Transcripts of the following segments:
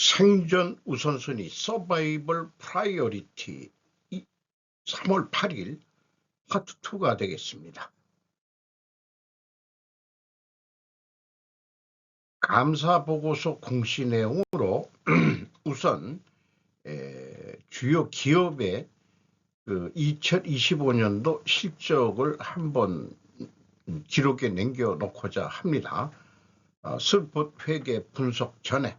생존 우선순위 서바이벌 프라이어리티 3월 8일 파트 2가 되겠습니다. 감사보고서 공시 내용으로 우선 주요 기업의 2025년도 실적을 한번 기록에 남겨놓고자 합니다. 슬롯 회계 분석 전에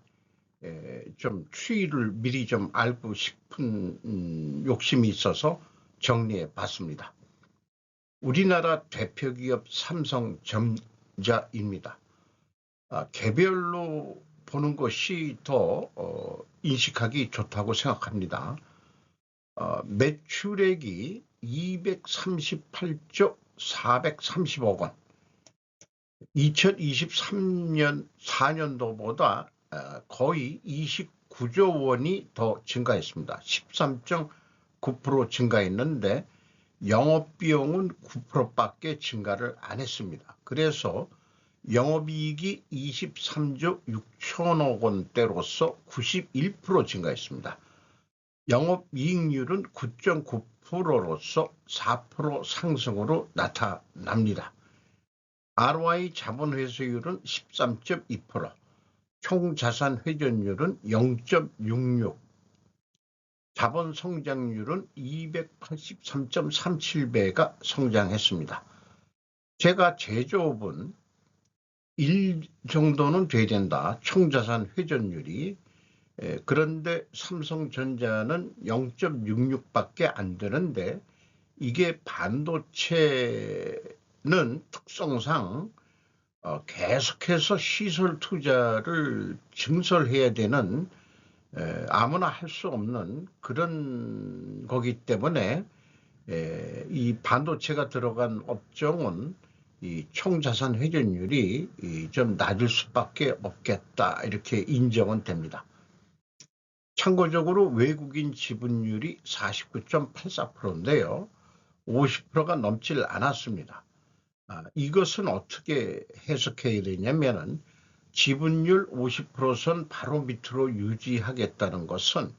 좀 추이를 미리 좀 알고 싶은 욕심이 있어서 정리해 봤습니다. 우리나라 대표기업 삼성전자입니다. 개별로 보는 것이 더 인식하기 좋다고 생각합니다. 매출액이 238조 430억 원, 2023년 4년도보다 거의 29조 원이 더 증가했습니다. 13.9% 증가했는데 영업비용은 9%밖에 증가를 안 했습니다. 그래서 영업이익이 23조 6천억 원대로서 91% 증가했습니다. 영업이익률은 9.9%로서 4% 상승으로 나타납니다. ROI 자본회수율은 13.2%, 총자산 회전율은 0.66, 자본 성장률은 283.37배가 성장했습니다. 제가 제조업은 1 정도는 돼야 된다. 총자산 회전율이. 그런데 삼성전자는 0.66밖에 안 되는데 이게 반도체는 특성상 계속해서 시설 투자를 증설해야 되는 아무나 할 수 없는 그런 거기 때문에 이 반도체가 들어간 업종은 이 총자산 회전율이 좀 낮을 수밖에 없겠다 이렇게 인정은 됩니다. 참고적으로 외국인 지분율이 49.84%인데요. 50%가 넘질 않았습니다. 이것은 어떻게 해석해야 되냐면은 지분율 50%선 바로 밑으로 유지하겠다는 것은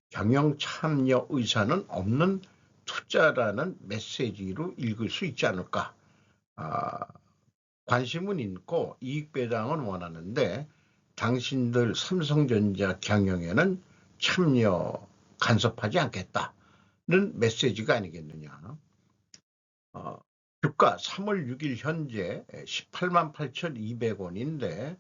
경영 참여 의사는 없는 투자라는 메시지로 읽을 수 있지 않을까. 관심은 있고 이익 배당은 원하는데 당신들 삼성전자 경영에는 참여 간섭하지 않겠다는 메시지가 아니겠느냐. 주가 3월 6일 현재 18만 8,200원인데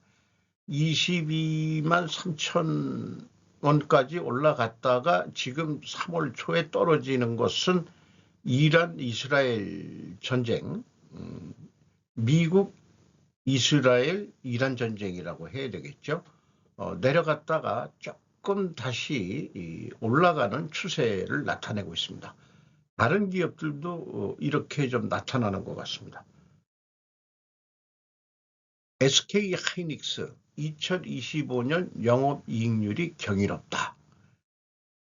22만 3천 원까지 올라갔다가 지금 3월 초에 떨어지는 것은 이란 이스라엘 전쟁, 미국 이스라엘 이란 전쟁이라고 해야 되겠죠. 내려갔다가 조금 다시 올라가는 추세를 나타내고 있습니다. 다른 기업들도 이렇게 좀 나타나는 것 같습니다. SK 하이닉스 2025년 영업이익률이 경이롭다.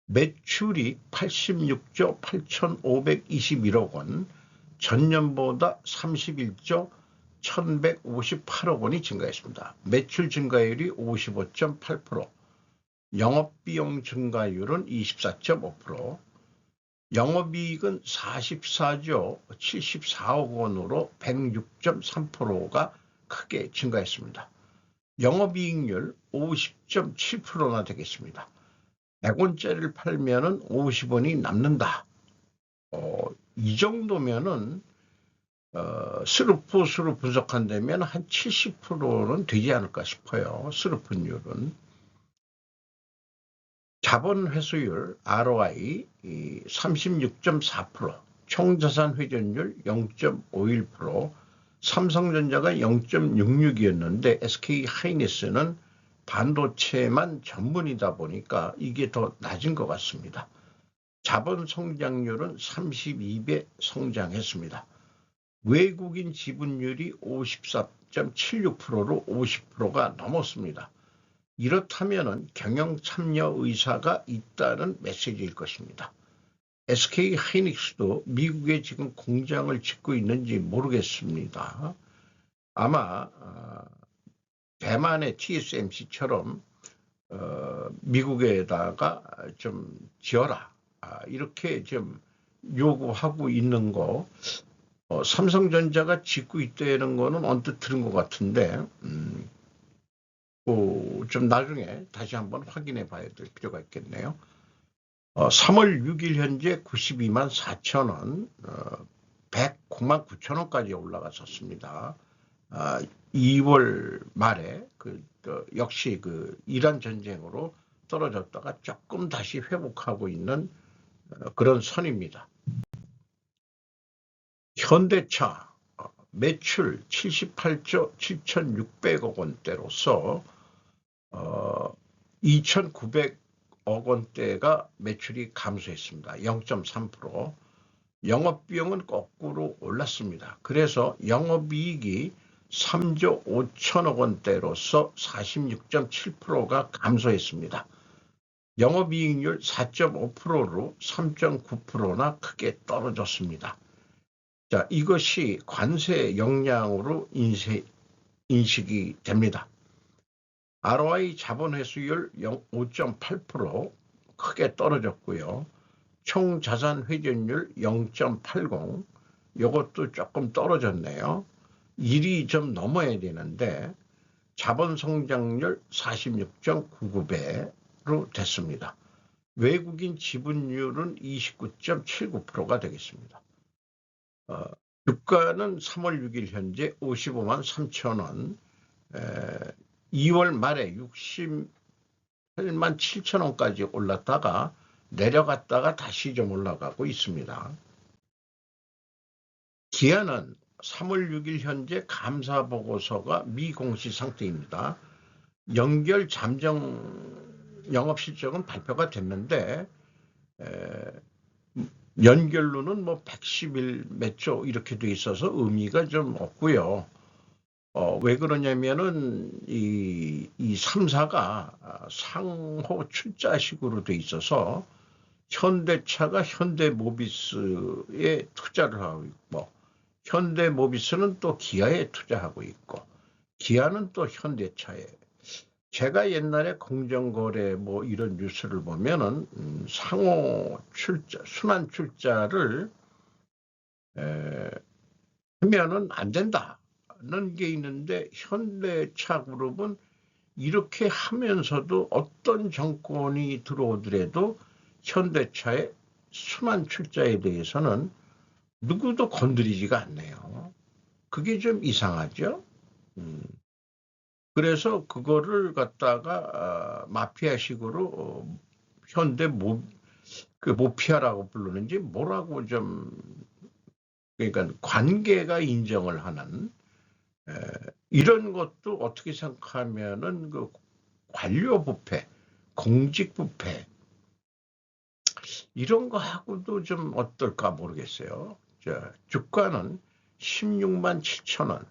매출이 86조 8,521억 원, 전년보다 31조 1,158억 원이 증가했습니다. 매출 증가율이 55.8%, 영업비용 증가율은 24.5%, 영업이익은 44조 74억 원으로 106.3%가 크게 증가했습니다. 영업이익률 50.7%나 되겠습니다. 100원짜리를 팔면은 50원이 남는다. 이 정도면은 스루풋으로 분석한다면 한 70%는 되지 않을까 싶어요. 스루풋율은. 자본 회수율 ROI 36.4%, 총자산 회전율 0.51%, 삼성전자가 0.66이었는데 SK 하이닉스는 반도체만 전문이다 보니까 이게 더 낮은 것 같습니다. 자본 성장률은 32배 성장했습니다. 외국인 지분율이 54.76%로 50%가 넘었습니다. 이렇다면 경영 참여 의사가 있다는 메시지일 것입니다. SK 하이닉스도 미국에 지금 공장을 짓고 있는지 모르겠습니다. 아마 대만의 TSMC처럼 미국에다가 좀 지어라. 이렇게 좀 요구하고 있는 거, 삼성전자가 짓고 있다는 거는 언뜻 들은 것 같은데, 좀 나중에 다시 한번 확인해 봐야 될 필요가 있겠네요. 3월 6일 현재 92만 4천 원, 109만 9천 원까지 올라갔었습니다. 2월 말에 역시 이란 전쟁으로 떨어졌다가 조금 다시 회복하고 있는 그런 선입니다. 현대차 매출 78조 7,600억 원대로서 2,900억 원대가 매출이 감소했습니다. 0.3%. 영업비용은 거꾸로 올랐습니다. 그래서 영업이익이 3조 5천억 원대로서 46.7%가 감소했습니다. 영업이익률 4.5%로 3.9%나 크게 떨어졌습니다. 자, 이것이 관세 영향으로 인식이 됩니다. ROI 자본회수율 5.8% 크게 떨어졌고요. 총 자산 회전율 0.80, 이것도 조금 떨어졌네요. 1이 좀 넘어야 되는데 자본 성장률 46.99배로 됐습니다. 외국인 지분율은 29.79%가 되겠습니다. 주가는 3월 6일 현재 55만 3천 원, 2월 말에 68만 7천 원까지 올랐다가 내려갔다가 다시 좀 올라가고 있습니다. 기아는 3월 6일 현재 감사 보고서가 미공시 상태입니다. 연결 잠정 영업실적은 발표가 됐는데 연결로는 111 몇 조 이렇게 돼 있어서 의미가 좀 없고요. 왜 그러냐면은 이 3사가 상호 출자식으로 돼 있어서 현대차가 현대모비스에 투자를 하고 있고, 현대모비스는 또 기아에 투자하고 있고, 기아는 또 현대차에. 제가 옛날에 공정거래 이런 뉴스를 보면은 상호 출자, 순환 출자를 하면은 안 된다는 게 있는데, 현대차 그룹은 이렇게 하면서도 어떤 정권이 들어오더라도 현대차의 순환 출자에 대해서는 누구도 건드리지가 않네요. 그게 좀 이상하죠. 그래서 그거를 갖다가 마피아식으로 현대 모피아라고 부르는지 뭐라고 좀, 그러니까 관계가 인정을 하는 이런 것도 어떻게 생각하면은 관료 부패, 공직 부패 이런 거 하고도 좀 어떨까 모르겠어요. 자, 주가는 16만 7천 원.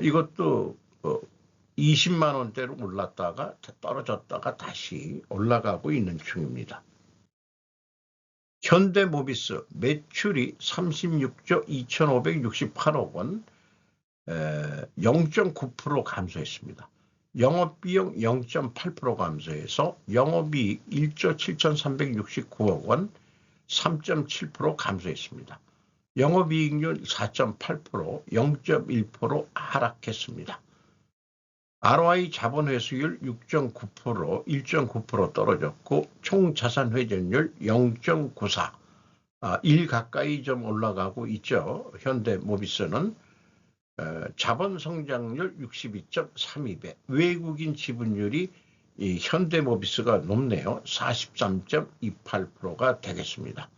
이것도 20만 원대로 올랐다가 떨어졌다가 다시 올라가고 있는 중입니다. 현대모비스 매출이 36조 2,568억 원, 0.9% 감소했습니다. 영업비용 0.8% 감소해서 영업이익 1조 7,369억 원, 3.7% 감소했습니다. 영업이익률 4.8%, 0.1% 하락했습니다. ROI 자본회수율 6.9%, 1.9% 떨어졌고 총 자산 회전율 0.94, 1 가까이 좀 올라가고 있죠. 현대모비스는 자본 성장률 62.32배, 외국인 지분율이 이 현대모비스가 높네요. 43.28%가 되겠습니다.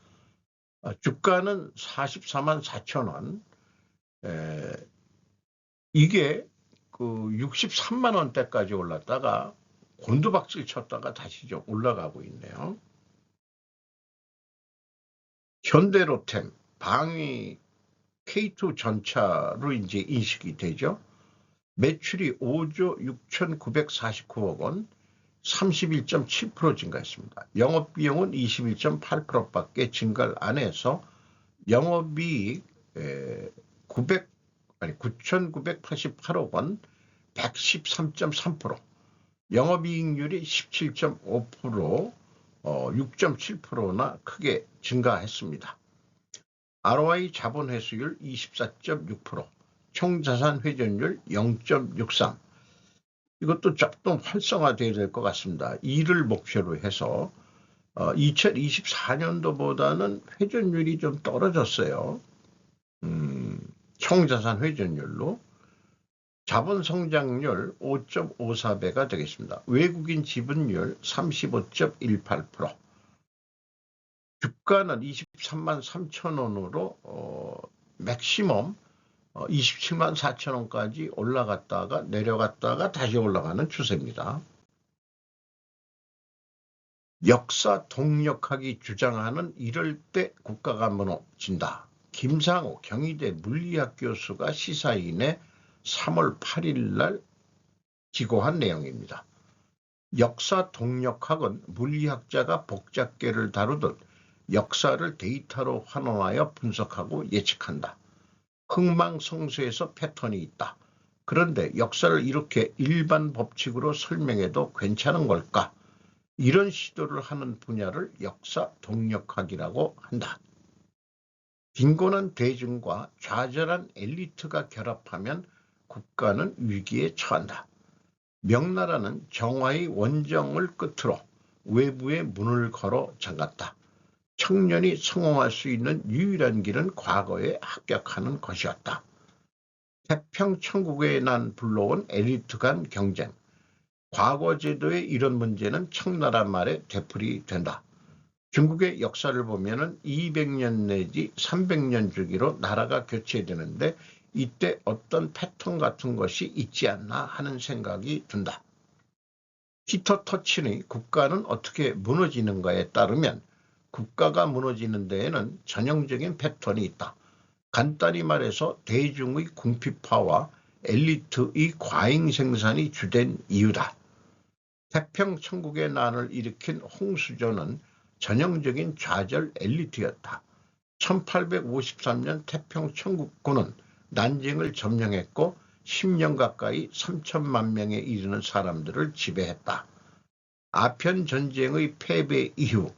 주가는 44만 4천 원, 이게 63만 원대까지 올랐다가 곤두박질 쳤다가 다시 좀 올라가고 있네요. 현대로템 방위 K2 전차로 이제 인식이 되죠. 매출이 5조 6,949억 원, 31.7% 증가했습니다. 영업비용은 21.8%밖에 증가를 안 해서 영업이익 9,988억 원, 113.3%, 영업이익률이 17.5%, 6.7%나 크게 증가했습니다. ROI 자본회수율 24.6%, 총자산 회전율 0.63. 이것도 조금 활성화되어야 될 것 같습니다. 이를 목표로 해서 2024년도보다는 회전율이 좀 떨어졌어요. 총자산 회전율로. 자본 성장률 5.54배가 되겠습니다. 외국인 지분율 35.18%. 주가는 23만 3천 원으로 맥시멈 27만 4천 원까지 올라갔다가 내려갔다가 다시 올라가는 추세입니다. 역사 동력학이 주장하는 이럴 때 국가가 무너진다. 김상호 경희대 물리학 교수가 시사인에 3월 8일 날 기고한 내용입니다. 역사 동력학은 물리학자가 복잡계를 다루듯 역사를 데이터로 환원하여 분석하고 예측한다. 흥망성쇠에서 패턴이 있다. 그런데 역사를 이렇게 일반 법칙으로 설명해도 괜찮은 걸까? 이런 시도를 하는 분야를 역사 동력학이라고 한다. 빈곤한 대중과 좌절한 엘리트가 결합하면 국가는 위기에 처한다. 명나라는 정화의 원정을 끝으로 외부의 문을 걸어 잠갔다. 청년이 성공할 수 있는 유일한 길은 과거에 합격하는 것이었다. 태평천국에 난 불러온 엘리트 간 경쟁. 과거 제도의 이런 문제는 청나라 말에 되풀이된다. 중국의 역사를 보면은 200년 내지 300년 주기로 나라가 교체되는데 이때 어떤 패턴 같은 것이 있지 않나 하는 생각이 든다. 피터 터친의 국가는 어떻게 무너지는가에 따르면 국가가 무너지는 데에는 전형적인 패턴이 있다. 간단히 말해서 대중의 궁핍화와 엘리트의 과잉 생산이 주된 이유다. 태평천국의 난을 일으킨 홍수조는 전형적인 좌절 엘리트였다. 1853년 태평천국군은 난징을 점령했고 10년 가까이 3천만 명에 이르는 사람들을 지배했다. 아편 전쟁의 패배 이후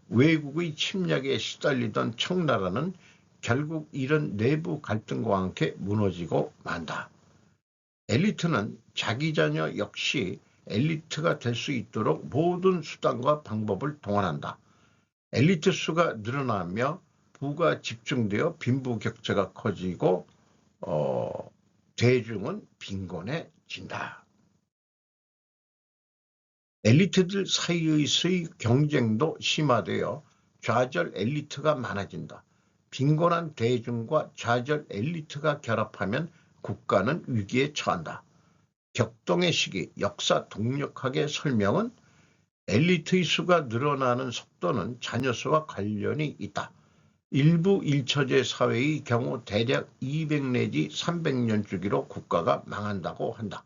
외국의 침략에 시달리던 청나라는 결국 이런 내부 갈등과 함께 무너지고 만다. 엘리트는 자기 자녀 역시 엘리트가 될 수 있도록 모든 수단과 방법을 동원한다. 엘리트 수가 늘어나며 부가 집중되어 빈부격차가 커지고 대중은 빈곤해진다. 엘리트들 사이의 경쟁도 심화되어 좌절 엘리트가 많아진다. 빈곤한 대중과 좌절 엘리트가 결합하면 국가는 위기에 처한다. 격동의 시기, 역사 동력학의 설명은 엘리트의 수가 늘어나는 속도는 자녀 수와 관련이 있다. 일부 일처제 사회의 경우 대략 200 내지 300년 주기로 국가가 망한다고 한다.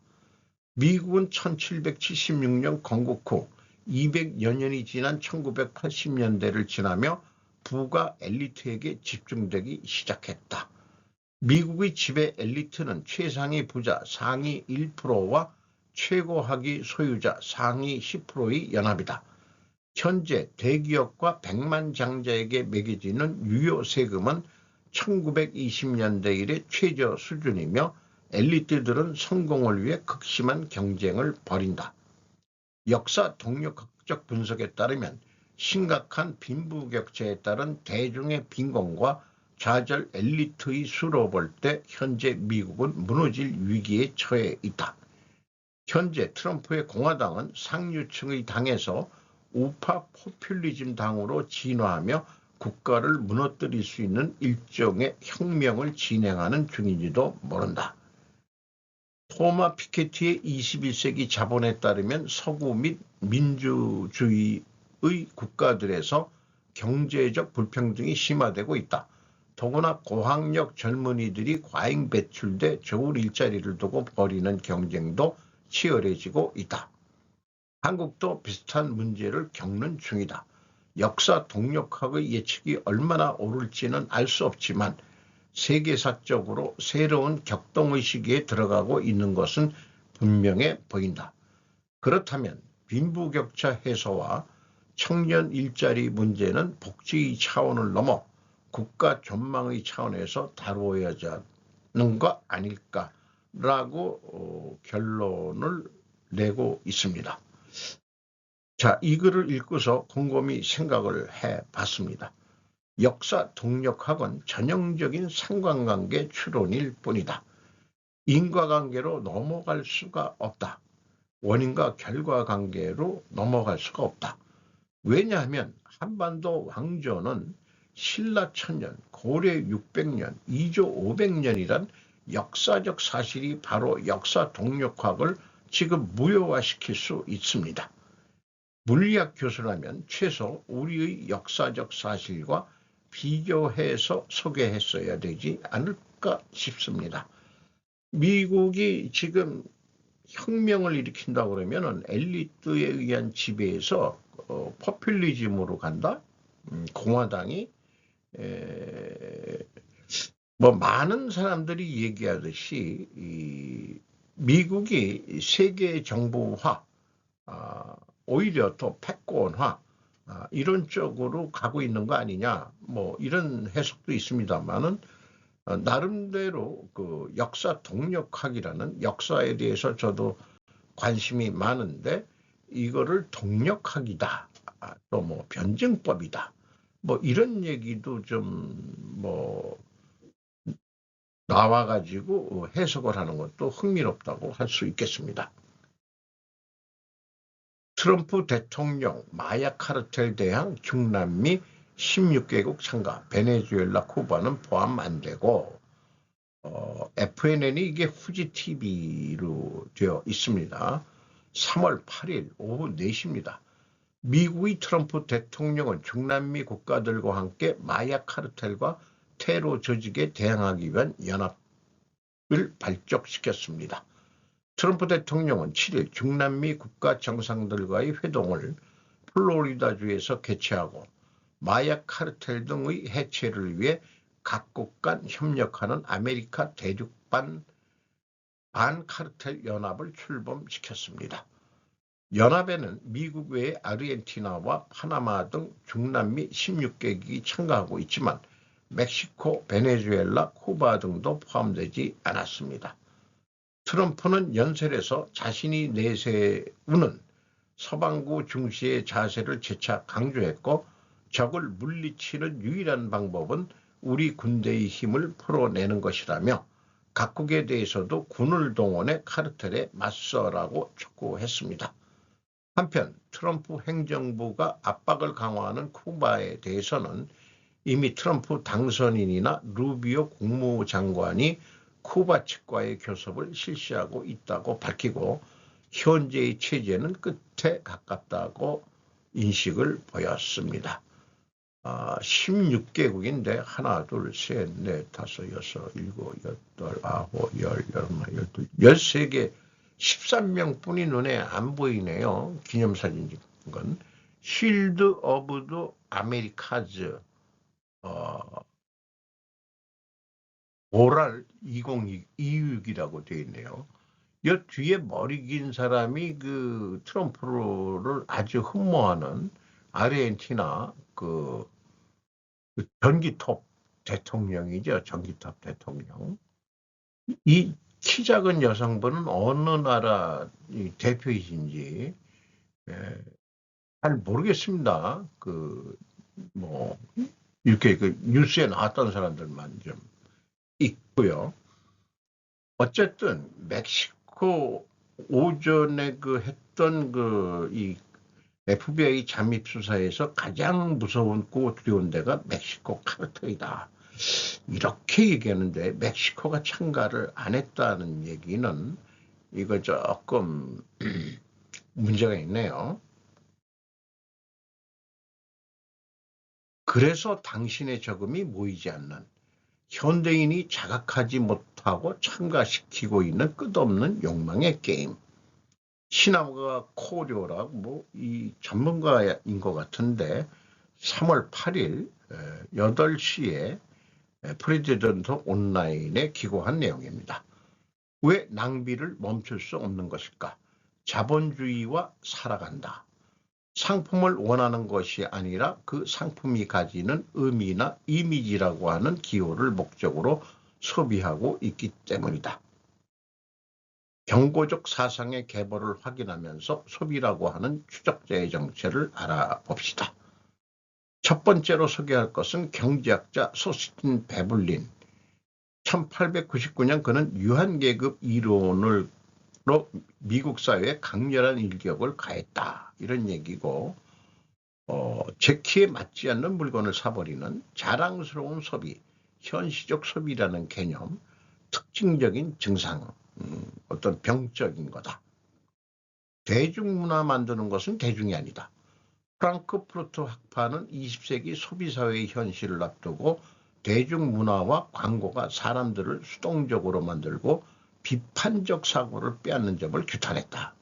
미국은 1776년 건국 후 200여 년이 지난 1980년대를 지나며 부가 엘리트에게 집중되기 시작했다. 미국의 지배 엘리트는 최상위 부자 상위 1%와 최고학위 소유자 상위 10%의 연합이다. 현재 대기업과 백만장자에게 매겨지는 유효 세금은 1920년대 이래 최저 수준이며 엘리트들은 성공을 위해 극심한 경쟁을 벌인다. 역사 동력학적 분석에 따르면 심각한 빈부격차에 따른 대중의 빈곤과 좌절 엘리트의 수로 볼 때 현재 미국은 무너질 위기에 처해 있다. 현재 트럼프의 공화당은 상류층의 당에서 우파 포퓰리즘 당으로 진화하며 국가를 무너뜨릴 수 있는 일종의 혁명을 진행하는 중인지도 모른다. 토마 피케티의 21세기 자본에 따르면 서구 및 민주주의의 국가들에서 경제적 불평등이 심화되고 있다. 더구나 고학력 젊은이들이 과잉 배출돼 좋은 일자리를 두고 벌이는 경쟁도 치열해지고 있다. 한국도 비슷한 문제를 겪는 중이다. 역사 동력학의 예측이 얼마나 옳을지는 알 수 없지만 세계사적으로 새로운 격동의 시기에 들어가고 있는 것은 분명해 보인다. 그렇다면 빈부격차 해소와 청년 일자리 문제는 복지 차원을 넘어 국가 전망의 차원에서 다루어야 하는 거 아닐까라고 결론을 내고 있습니다. 자, 이 글을 읽고서 곰곰이 생각을 해봤습니다. 역사 동력학은 전형적인 상관관계 추론일 뿐이다. 인과관계로 넘어갈 수가 없다. 원인과 결과관계로 넘어갈 수가 없다. 왜냐하면 한반도 왕조는 신라 1000년, 고려 600년, 이조 500년이란 역사적 사실이 바로 역사 동력학을 지금 무효화시킬 수 있습니다. 물리학 교수라면 최소 우리의 역사적 사실과 비교해서 소개했어야 되지 않을까 싶습니다. 미국이 지금 혁명을 일으킨다고 그러면은 엘리트에 의한 지배에서 포퓰리즘으로 간다. 공화당이 뭐 많은 사람들이 얘기하듯이 미국이 세계 정부화, 오히려 더 패권화 이런 쪽으로 가고 있는 거 아니냐, 뭐 이런 해석도 있습니다만은 나름대로 그 역사 동력학이라는 역사에 대해서 저도 관심이 많은데 이거를 동력학이다, 또 뭐 변증법이다, 뭐 이런 얘기도 좀 뭐 나와가지고 해석을 하는 것도 흥미롭다고 할 수 있겠습니다. 트럼프 대통령 마약 카르텔 대항 중남미 16개국 참가, 베네수엘라, 쿠바는 포함 안 되고 FNN이 이게 후지 TV로 되어 있습니다. 3월 8일 오후 4시입니다. 미국의 트럼프 대통령은 중남미 국가들과 함께 마약 카르텔과 테러 조직에 대항하기 위한 연합을 발족시켰습니다. 트럼프 대통령은 7일 중남미 국가 정상들과의 회동을 플로리다주에서 개최하고 마약 카르텔 등의 해체를 위해 각국 간 협력하는 아메리카 대륙 반카르텔 연합을 출범시켰습니다. 연합에는 미국 외에 아르헨티나와 파나마 등 중남미 16개국이 참가하고 있지만 멕시코, 베네수엘라, 쿠바 등도 포함되지 않았습니다. 트럼프는 연설에서 자신이 내세우는 서방구 중시의 자세를 재차 강조했고 적을 물리치는 유일한 방법은 우리 군대의 힘을 풀어내는 것이라며 각국에 대해서도 군을 동원해 카르텔에 맞서라고 촉구했습니다. 한편 트럼프 행정부가 압박을 강화하는 쿠바에 대해서는 이미 트럼프 당선인이나 루비오 국무장관이 쿠바 측과의 교섭을 실시하고 있다고 밝히고 현재의 체제는 끝에 가깝다고 인식을 보였습니다. 16개국인데 하나, 둘, 셋, 넷, 다섯, 여섯, 일곱, 여덟, 아홉, 열, 열하나, 열둘, 13개, 13명뿐이 눈에 안 보이네요. 기념사진 찍은 건. 쉴드 오브 더 아메리카즈 오랄 2026이라고 되어 있네요. 이 뒤에 머리 긴 사람이 그 트럼프를 아주 흠모하는 아르헨티나 그 전기톱 대통령이죠. 전기톱 대통령. 이 키 작은 여성분은 어느 나라 대표이신지 잘 모르겠습니다. 뭐 이렇게 그 뉴스에 나왔던 사람들만 좀 있고요. 어쨌든 멕시코 오전에 했던 이 FBI 잠입 수사에서 가장 무서웠고 두려운 데가 멕시코 카르텔이다. 이렇게 얘기하는데 멕시코가 참가를 안 했다는 얘기는 이거 조금 문제가 있네요. 그래서 당신의 저금이 모이지 않는, 현대인이 자각하지 못하고 참가시키고 있는 끝없는 욕망의 게임. 시나무가 코리오라고 이 전문가인 것 같은데 3월 8일 8시에 프레지던트 온라인에 기고한 내용입니다. 왜 낭비를 멈출 수 없는 것일까? 자본주의와 살아간다. 상품을 원하는 것이 아니라 그 상품이 가지는 의미나 이미지라고 하는 기호를 목적으로 소비하고 있기 때문이다. 경고적 사상의 계보를 확인하면서 소비라고 하는 추적자의 정체를 알아봅시다. 첫 번째로 소개할 것은 경제학자 소스틴 베블린. 1899년 그는 유한계급 이론으로 미국 사회에 강렬한 일격을 가했다. 이런 얘기고, 제 키에 맞지 않는 물건을 사버리는 자랑스러운 소비, 현시적 소비라는 개념, 특징적인 증상, 어떤 병적인 거다. 대중문화 만드는 것은 대중이 아니다. 프랑크푸르트 학파는 20세기 소비사회의 현실을 앞두고 대중문화와 광고가 사람들을 수동적으로 만들고 비판적 사고를 빼앗는 점을 규탄했다.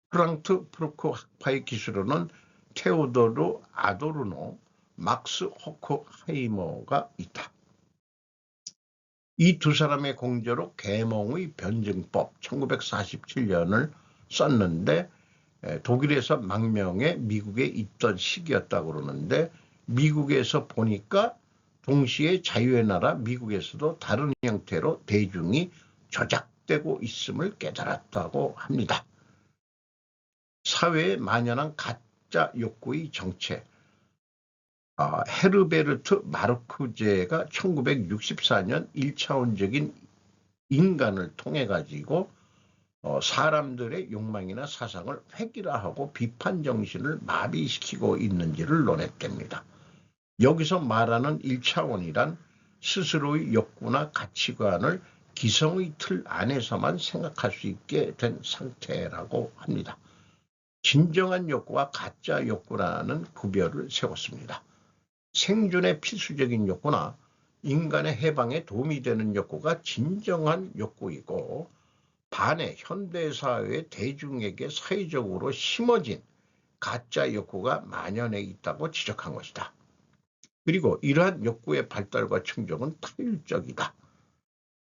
프랑크푸르트 학파의 기술로는 테오도르 아도르노, 막스 호크하이머가 있다. 이 두 사람의 공저로 계몽의 변증법 1947년을 썼는데 독일에서 망명해 미국에 있던 시기였다고 그러는데 미국에서 보니까 동시에 자유의 나라 미국에서도 다른 형태로 대중이 조작되고 있음을 깨달았다고 합니다. 사회에 만연한 가짜 욕구의 정체. 헤르베르트 마르크제가 1964년 1차원적인 인간을 통해 가지고 사람들의 욕망이나 사상을 획일화하고 비판 정신을 마비시키고 있는지를 논했답니다. 여기서 말하는 1차원이란 스스로의 욕구나 가치관을 기성의 틀 안에서만 생각할 수 있게 된 상태라고 합니다. 진정한 욕구와 가짜 욕구라는 구별을 세웠습니다. 생존의 필수적인 욕구나 인간의 해방에 도움이 되는 욕구가 진정한 욕구이고 반해 현대사회의 대중에게 사회적으로 심어진 가짜 욕구가 만연해 있다고 지적한 것이다. 그리고 이러한 욕구의 발달과 충족은 타율적이다.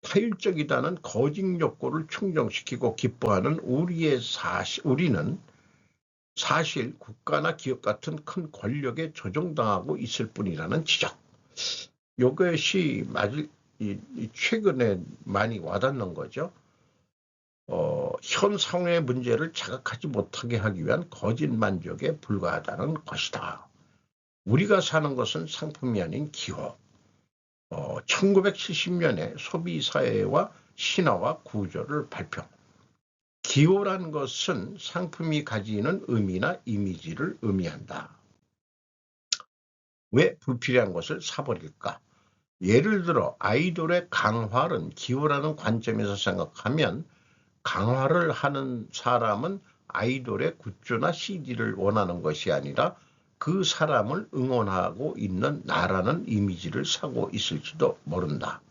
타율적이다는 거짓 욕구를 충족시키고 기뻐하는 우리는 사실 국가나 기업 같은 큰 권력에 조종당하고 있을 뿐이라는 지적. 이것이 최근에 많이 와닿는 거죠. 현 상황의 문제를 자각하지 못하게 하기 위한 거짓 만족에 불과하다는 것이다. 우리가 사는 것은 상품이 아닌 기호. 1970년에 소비사회와 신화와 구조를 발표. 기호란 것은 상품이 가지는 의미나 이미지를 의미한다. 왜 불필요한 것을 사버릴까? 예를 들어 아이돌의 강화는 기호라는 관점에서 생각하면 강화를 하는 사람은 아이돌의 굿즈나 CD를 원하는 것이 아니라 그 사람을 응원하고 있는 나라는 이미지를 사고 있을지도 모른다.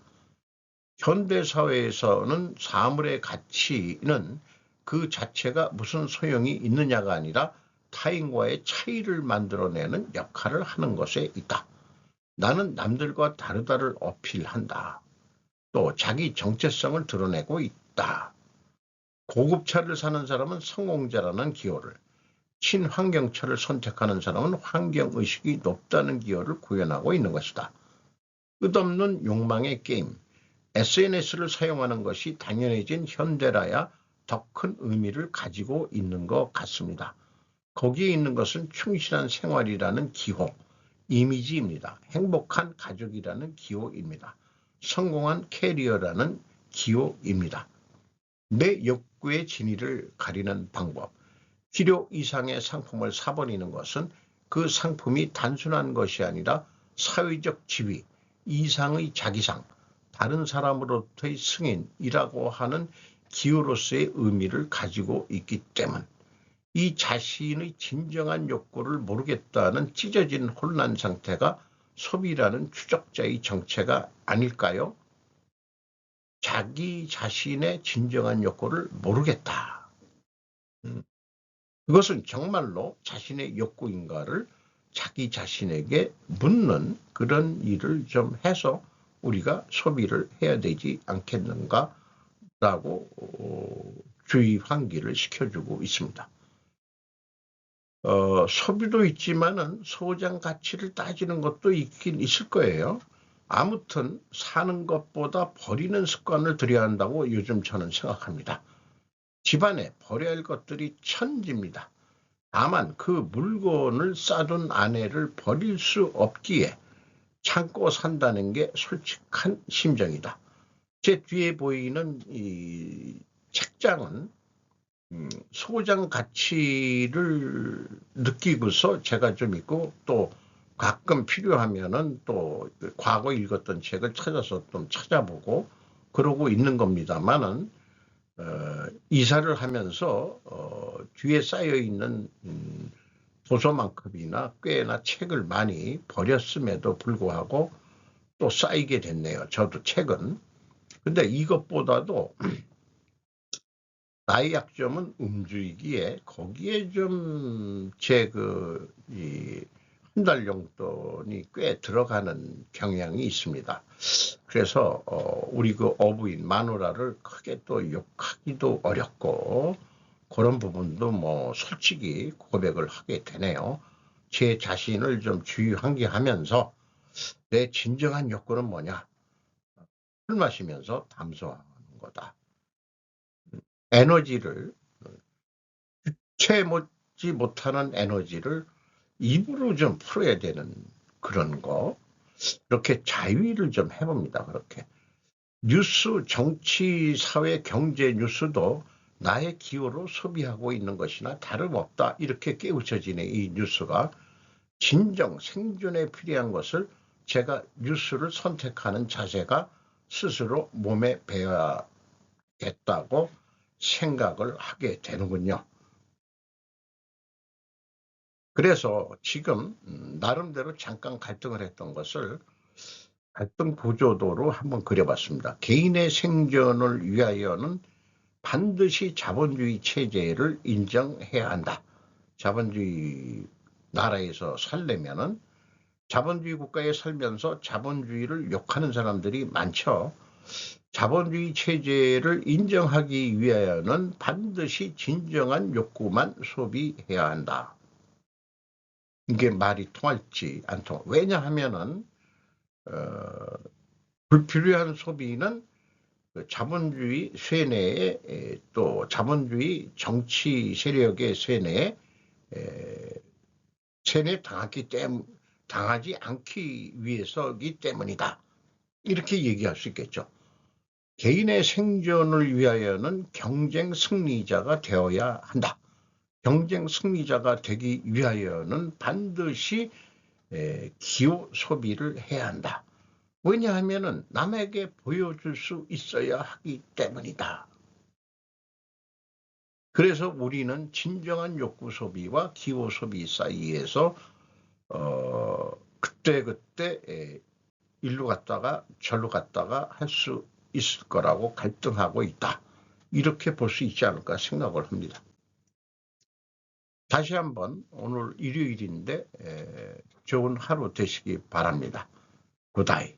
현대사회에서는 사물의 가치는 그 자체가 무슨 소용이 있느냐가 아니라 타인과의 차이를 만들어내는 역할을 하는 것에 있다. 나는 남들과 다르다를 어필한다. 또 자기 정체성을 드러내고 있다. 고급차를 사는 사람은 성공자라는 기호를, 친환경차를 선택하는 사람은 환경의식이 높다는 기호를 구현하고 있는 것이다. 끝없는 욕망의 게임, SNS를 사용하는 것이 당연해진 현대라야 더 큰 의미를 가지고 있는 것 같습니다. 거기에 있는 것은 충실한 생활이라는 기호, 이미지입니다. 행복한 가족이라는 기호입니다. 성공한 캐리어라는 기호입니다. 내 욕구의 진위를 가리는 방법, 필요 이상의 상품을 사버리는 것은 그 상품이 단순한 것이 아니라 사회적 지위, 이상의 자기상, 다른 사람으로부터의 승인이라고 하는 기호로서의 의미를 가지고 있기 때문. 이 자신의 진정한 욕구를 모르겠다는 찢어진 혼란 상태가 소비라는 추적자의 정체가 아닐까요? 자기 자신의 진정한 욕구를 모르겠다. 그것은 정말로 자신의 욕구인가를 자기 자신에게 묻는 그런 일을 좀 해서 우리가 소비를 해야 되지 않겠는가라고 주의 환기를 시켜주고 있습니다. 소비도 있지만은 소장 가치를 따지는 것도 있긴 있을 거예요. 아무튼 사는 것보다 버리는 습관을 들여야 한다고 요즘 저는 생각합니다. 집안에 버려야 할 것들이 천지입니다. 다만 그 물건을 싸둔 아내를 버릴 수 없기에 참고 산다는 게 솔직한 심정이다. 제 뒤에 보이는 이 책장은 소장 가치를 느끼고서 제가 좀 있고, 또 가끔 필요하면은 또 과거 읽었던 책을 찾아서 좀 찾아보고 그러고 있는 겁니다만은, 이사를 하면서 뒤에 쌓여 있는 도서만큼이나 꽤나 책을 많이 버렸음에도 불구하고 또 쌓이게 됐네요. 저도 책은. 근데 이것보다도 나의 약점은 음주이기에 거기에 좀 제 한 달 용돈이 꽤 들어가는 경향이 있습니다. 그래서 우리 그 어부인 마누라를 크게 또 욕하기도 어렵고, 그런 부분도 뭐 솔직히 고백을 하게 되네요. 제 자신을 좀 주의 환기하면서 내 진정한 욕구는 뭐냐? 술 마시면서 담소하는 거다. 에너지를 채우지 못하는 에너지를 입으로 좀 풀어야 되는 그런 거. 이렇게 자위를 좀 해봅니다. 그렇게 뉴스, 정치, 사회, 경제 뉴스도 나의 기호로 소비하고 있는 것이나 다름없다, 이렇게 깨우쳐지네. 이 뉴스가 진정 생존에 필요한 것을 제가 뉴스를 선택하는 자세가 스스로 몸에 배어야겠다고 생각을 하게 되는군요. 그래서 지금 나름대로 잠깐 갈등을 했던 것을 갈등 구조도로 한번 그려봤습니다. 개인의 생존을 위하여는 반드시 자본주의 체제를 인정해야 한다. 자본주의 나라에서 살려면은, 자본주의 국가에 살면서 자본주의를 욕하는 사람들이 많죠. 자본주의 체제를 인정하기 위하여는 반드시 진정한 욕구만 소비해야 한다. 이게 말이 통할지 안 통할지. 왜냐하면은 불필요한 소비는 자본주의 쇠뇌에, 또 자본주의 정치 세력의 쇠뇌에 당하지 않기 위해서이기 때문이다. 이렇게 얘기할 수 있겠죠. 개인의 생존을 위하여는 경쟁 승리자가 되어야 한다. 경쟁 승리자가 되기 위하여는 반드시 기호 소비를 해야 한다. 왜냐하면 남에게 보여줄 수 있어야 하기 때문이다. 그래서 우리는 진정한 욕구 소비와 기호 소비 사이에서 그때 일로 갔다가 절로 갔다가 할 수 있을 거라고 갈등하고 있다. 이렇게 볼 수 있지 않을까 생각을 합니다. 다시 한번 오늘 일요일인데 좋은 하루 되시기 바랍니다. 굿다이.